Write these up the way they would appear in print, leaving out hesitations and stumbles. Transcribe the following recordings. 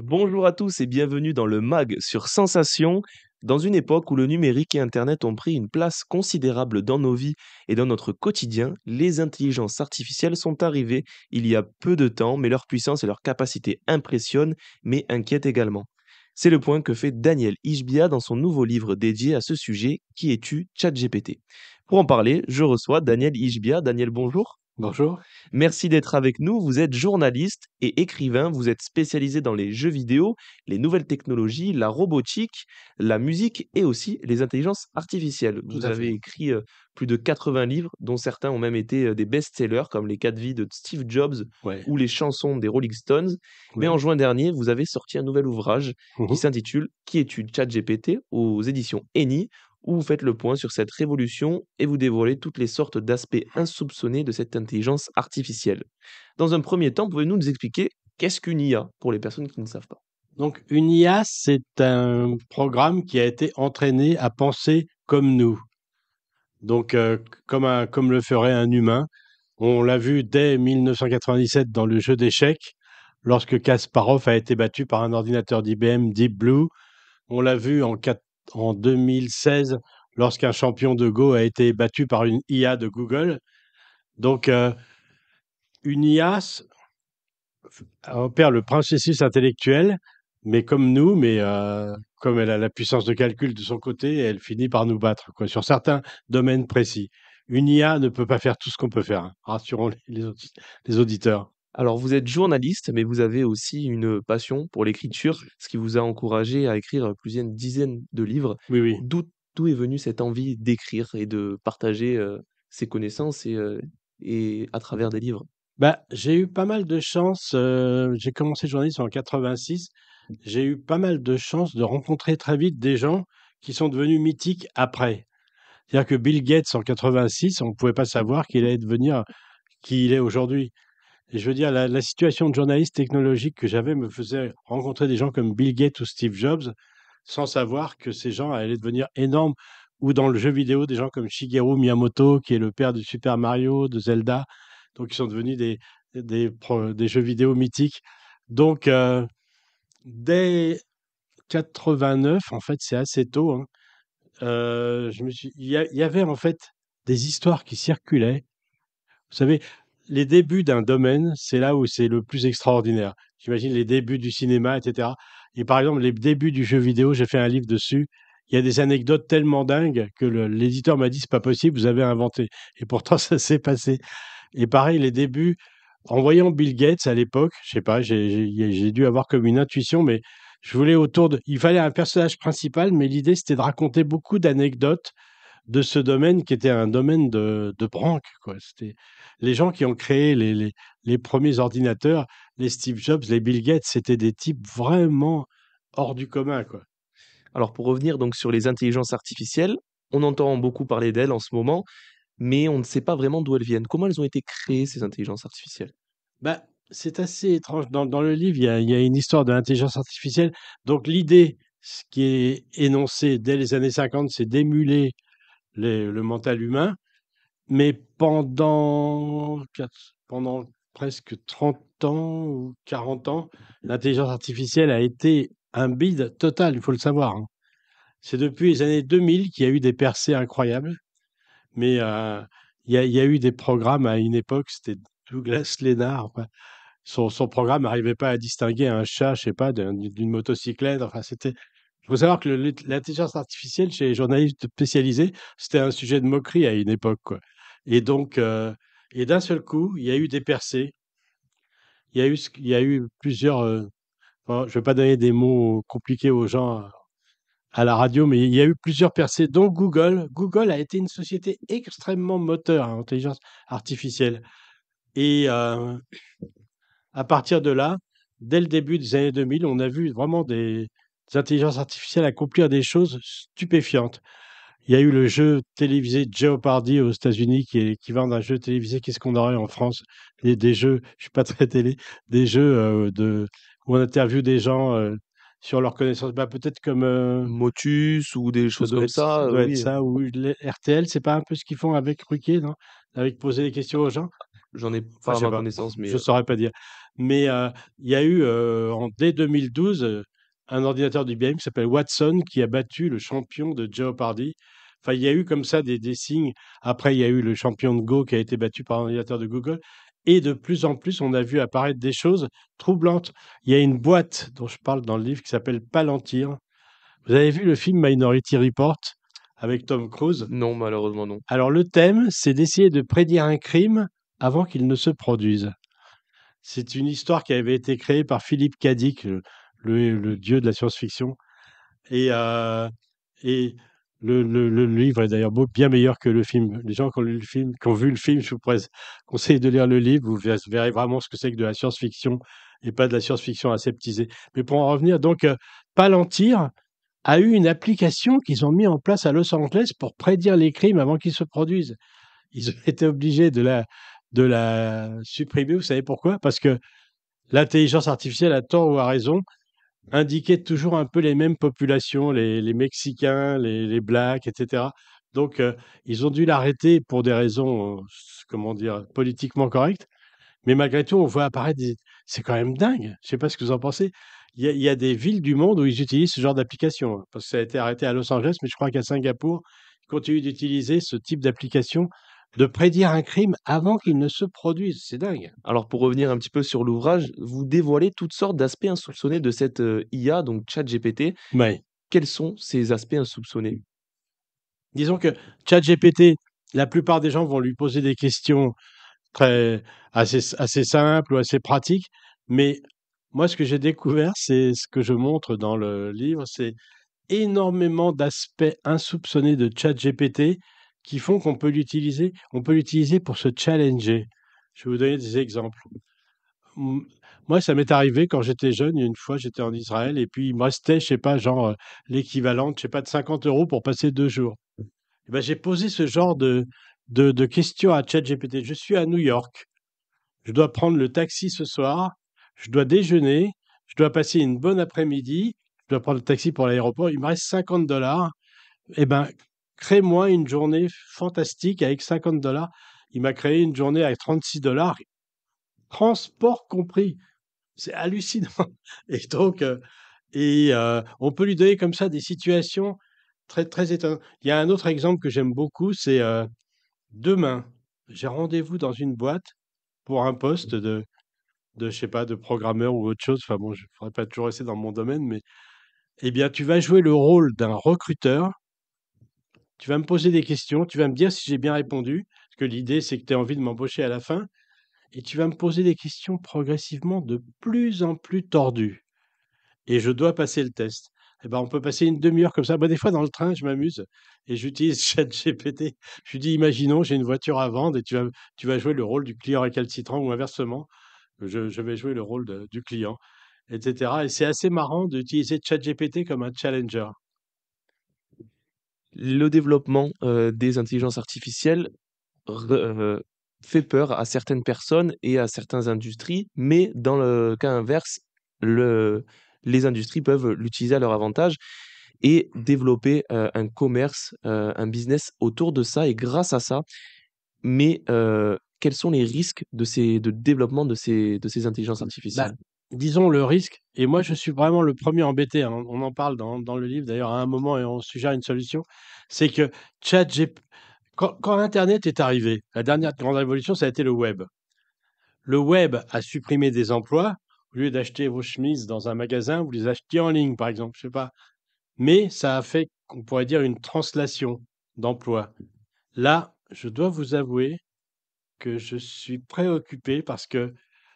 Bonjour à tous et bienvenue dans le MAG sur Sensation. Dans une époque où le numérique et Internet ont pris une place considérable dans nos vies et dans notre quotidien, les intelligences artificielles sont arrivées il y a peu de temps, mais leur puissance et leur capacité impressionnent, mais inquiètent également. C'est le point que fait Daniel Ishbia dans son nouveau livre dédié à ce sujet, Qui es-tu, ChatGPT. Pour en parler, je reçois Daniel Ishbia. Daniel, bonjour. Bonjour. Merci d'être avec nous. Vous êtes journaliste et écrivain. Vous êtes spécialisé dans les jeux vidéo, les nouvelles technologies, la robotique, la musique et aussi les intelligences artificielles. Tout Vous à avez fait. écrit plus de 80 livres, dont certains ont même été des best-sellers, comme Les 4 vies de Steve Jobs Ouais, ou Les chansons des Rolling Stones. Mais en ouais. juin dernier, vous avez sorti un nouvel ouvrage qui Mmh. s'intitule Qui es-tu, ChatGPT aux éditions Eni, où vous faites le point sur cette révolution et vous dévoilez toutes les sortes d'aspects insoupçonnés de cette intelligence artificielle. Dans un premier temps, pouvez-vous nous expliquer qu'est-ce qu'une IA pour les personnes qui ne savent pas? Donc une IA, c'est un programme qui a été entraîné à penser comme nous. Donc comme le ferait un humain. On l'a vu dès 1997 dans le jeu d'échecs, lorsque Kasparov a été battu par un ordinateur d'IBM Deep Blue. On l'a vu en 2016 lorsqu'un champion de Go a été battu par une IA de Google. Donc une IA opère le processus intellectuel, mais comme nous, mais comme elle a la puissance de calcul de son côté, elle finit par nous battre, quoi, sur certains domaines précis. Une IA ne peut pas faire tout ce qu'on peut faire, hein, rassurons les auditeurs. Alors, vous êtes journaliste, mais vous avez aussi une passion pour l'écriture, ce qui vous a encouragé à écrire plusieurs dizaines de livres. Oui, oui. D'où est venue cette envie d'écrire et de partager ses connaissances et à travers des livres? Bah, j'ai eu pas mal de chance. J'ai commencé le journalisme en 86. J'ai eu pas mal de chance de rencontrer très vite des gens qui sont devenus mythiques après. C'est-à-dire que Bill Gates en 86, on ne pouvait pas savoir qu'il allait devenir qui il est aujourd'hui. Et je veux dire, la situation de journaliste technologique que j'avais me faisait rencontrer des gens comme Bill Gates ou Steve Jobs sans savoir que ces gens allaient devenir énormes. Ou dans le jeu vidéo, des gens comme Shigeru Miyamoto, qui est le père de Super Mario, de Zelda. Donc, ils sont devenus des jeux vidéo mythiques. Donc, dès 89, en fait, c'est assez tôt, hein, il y avait en fait des histoires qui circulaient. Vous savez, les débuts d'un domaine, c'est là où c'est le plus extraordinaire. J'imagine les débuts du cinéma, etc. Et par exemple, les débuts du jeu vidéo, j'ai fait un livre dessus. Il y a des anecdotes tellement dingues que l'éditeur m'a dit, c'est pas possible, vous avez inventé. Et pourtant, ça s'est passé. Et pareil, les débuts, en voyant Bill Gates à l'époque, je sais pas, j'ai dû avoir comme une intuition, mais je voulais il fallait un personnage principal, mais l'idée, c'était de raconter beaucoup d'anecdotes de ce domaine qui était un domaine de branque, quoi. C'était les gens qui ont créé les premiers ordinateurs, les Steve Jobs, les Bill Gates, c'était des types vraiment hors du commun, quoi. Alors pour revenir donc sur les intelligences artificielles, on entend beaucoup parler d'elles en ce moment, mais on ne sait pas vraiment d'où elles viennent. Comment elles ont été créées, ces intelligences artificielles? Bah, c'est assez étrange. Dans le livre, il y a une histoire de l'intelligence artificielle. Donc l'idée, ce qui est énoncée dès les années 50, c'est d'émuler le mental humain. Mais pendant presque 30 ans ou 40 ans, l'intelligence artificielle a été un bide total, il faut le savoir, hein. C'est depuis les années 2000 qu'il y a eu des percées incroyables, mais il y a eu des programmes à une époque, c'était Douglas Lennard, enfin, son programme n'arrivait pas à distinguer un chat, je sais pas, d'une motocyclette. Enfin, il faut savoir que l'intelligence artificielle chez les journalistes spécialisés, c'était un sujet de moquerie à une époque, quoi. Et donc, et d'un seul coup, il y a eu des percées. Il y a eu plusieurs. Bon, je ne vais pas donner des mots compliqués aux gens à la radio, mais il y a eu plusieurs percées, dont Google. Google a été une société extrêmement moteur à l'intelligence artificielle. Et à partir de là, dès le début des années 2000, on a vu vraiment des intelligences artificielles accomplir des choses stupéfiantes. Il y a eu le jeu télévisé Jeopardy aux États-Unis qui est l'équivalent d'un jeu télévisé. Qu'est-ce qu'on aurait en France? Des jeux, je suis pas très télé, des jeux où on interviewe des gens sur leurs connaissances. Bah, peut-être comme Motus ou des choses comme ça ça, doit être oui. ça, ou RTL, c'est pas un peu ce qu'ils font avec Ruquier, non? Avec poser des questions aux gens? J'en ai Enfin, pas je à sais ma pas, connaissance, mais je saurais pas dire. Mais il y a eu dès 2012 un ordinateur d'IBM qui s'appelle Watson qui a battu le champion de Jeopardy. Enfin, il y a eu comme ça des signes. Après, il y a eu le champion de Go qui a été battu par un ordinateur de Google. Et de plus en plus, on a vu apparaître des choses troublantes. Il y a une boîte dont je parle dans le livre qui s'appelle Palantir. Vous avez vu le film Minority Report avec Tom Cruise? Non, malheureusement non. Alors le thème, c'est d'essayer de prédire un crime avant qu'il ne se produise. C'est une histoire qui avait été créée par Philippe K. Dick, le dieu de la science-fiction. Et, et le livre est d'ailleurs bien meilleur que le film. Les gens qui ont lu le film, qui ont vu le film, je vous conseille de lire le livre. Vous verrez vraiment ce que c'est que de la science-fiction et pas de la science-fiction aseptisée. Mais pour en revenir, donc, Palantir a eu une application qu'ils ont mis en place à Los Angeles pour prédire les crimes avant qu'ils se produisent. Ils ont été obligés de la supprimer. Vous savez pourquoi? Parce que l'intelligence artificielle, à tort ou à raison, indiquait toujours un peu les mêmes populations, les Mexicains, les Blacks, etc. Donc, ils ont dû l'arrêter pour des raisons, comment dire, politiquement correctes. Mais malgré tout, on voit apparaître des... C'est quand même dingue. Je ne sais pas ce que vous en pensez. Il y a des villes du monde où ils utilisent ce genre d'application, hein, parce que ça a été arrêté à Los Angeles, mais je crois qu'à Singapour, ils continuent d'utiliser ce type d'application de prédire un crime avant qu'il ne se produise. C'est dingue. Alors pour revenir un petit peu sur l'ouvrage, vous dévoilez toutes sortes d'aspects insoupçonnés de cette, IA, donc ChatGPT. Ouais. Quels sont ces aspects insoupçonnés? Disons que ChatGPT, la plupart des gens vont lui poser des questions très assez simples ou assez pratiques, mais moi, ce que j'ai découvert, c'est ce que je montre dans le livre, c'est énormément d'aspects insoupçonnés de ChatGPT qui font qu'on peut l'utiliser. On peut l'utiliser pour se challenger. Je vais vous donner des exemples. Mmh, Moi, ça m'est arrivé quand j'étais jeune, une fois, j'étais en Israël et puis il me restait, je sais pas, genre, l'équivalent, je sais pas, de 50 € pour passer 2 jours. Et ben, j'ai posé ce genre de questions à ChatGPT. Je suis à New York, je dois prendre le taxi ce soir, je dois déjeuner, je dois passer une bonne après-midi, je dois prendre le taxi pour l'aéroport, il me reste 50 $. Eh ben, crée-moi une journée fantastique avec 50 $. Il m'a créé une journée avec 36 $, transport compris. C'est hallucinant. Et donc, on peut lui donner comme ça des situations très, très étonnantes. Il y a un autre exemple que j'aime beaucoup, c'est demain, j'ai rendez-vous dans une boîte pour un poste je sais pas, de programmeur ou autre chose. Enfin bon, je ne pourrais pas toujours rester dans mon domaine, mais eh bien, tu vas jouer le rôle d'un recruteur. Tu vas me poser des questions, tu vas me dire si j'ai bien répondu, parce que l'idée, c'est que tu as envie de m'embaucher à la fin, et tu vas me poser des questions progressivement de plus en plus tordues. Et je dois passer le test. Eh ben, on peut passer une demi-heure comme ça. Moi, des fois, dans le train, je m'amuse et j'utilise ChatGPT. Je lui dis, imaginons, j'ai une voiture à vendre et tu vas jouer le rôle du client récalcitrant ou inversement, je vais jouer le rôle du client, etc. Et c'est assez marrant d'utiliser ChatGPT comme un challenger. Le développement, des intelligences artificielles re fait peur à certaines personnes et à certaines industries, mais dans le cas inverse, le les industries peuvent l'utiliser à leur avantage et développer, un commerce, un business autour de ça et grâce à ça. Mais, quels sont les risques de développement de ces intelligences Bah, artificielles? disons le risque, et moi je suis vraiment le premier embêté, hein, on en parle dans le livre d'ailleurs à un moment et on suggère une solution, c'est que ChatGPT, quand Internet est arrivé, la dernière grande révolution, ça a été le web. Le web a supprimé des emplois. Au lieu d'acheter vos chemises dans un magasin, vous les achetiez en ligne, par exemple, je sais pas. Mais ça a fait, on pourrait dire, une translation d'emplois. Là, je dois vous avouer que je suis préoccupé parce que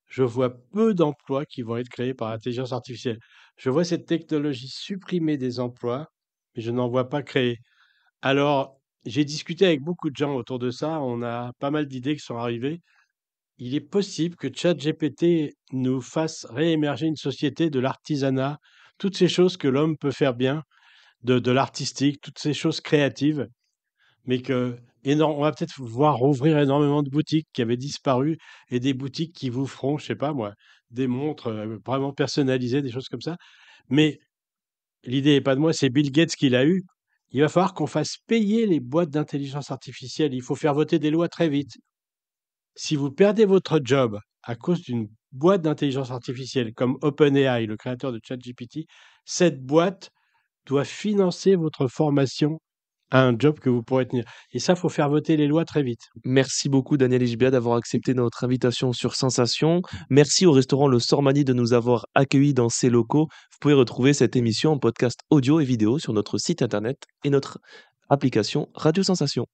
je vois peu d'emplois qui vont être créés par l'intelligence artificielle. Je vois cette technologie supprimer des emplois, mais je n'en vois pas créer. Alors, j'ai discuté avec beaucoup de gens autour de ça. On a pas mal d'idées qui sont arrivées. Il est possible que ChatGPT nous fasse réémerger une société de l'artisanat, toutes ces choses que l'homme peut faire bien, de l'artistique, toutes ces choses créatives, mais on va peut-être voir rouvrir énormément de boutiques qui avaient disparu et des boutiques qui vous feront, je sais pas moi, des montres vraiment personnalisées, des choses comme ça. Mais l'idée n'est pas de moi, c'est Bill Gates qui l'a eu. Il va falloir qu'on fasse payer les boîtes d'intelligence artificielle. Il faut faire voter des lois très vite. Si vous perdez votre job à cause d'une boîte d'intelligence artificielle comme OpenAI, le créateur de ChatGPT, cette boîte doit financer votre formation à un job que vous pourrez tenir. Et ça, faut faire voter les lois très vite. Merci beaucoup Daniel Ejbia d'avoir accepté notre invitation sur Sensation. Merci au restaurant Le Sormani de nous avoir accueillis dans ses locaux. Vous pouvez retrouver cette émission en podcast audio et vidéo sur notre site internet et notre application Radio Sensation.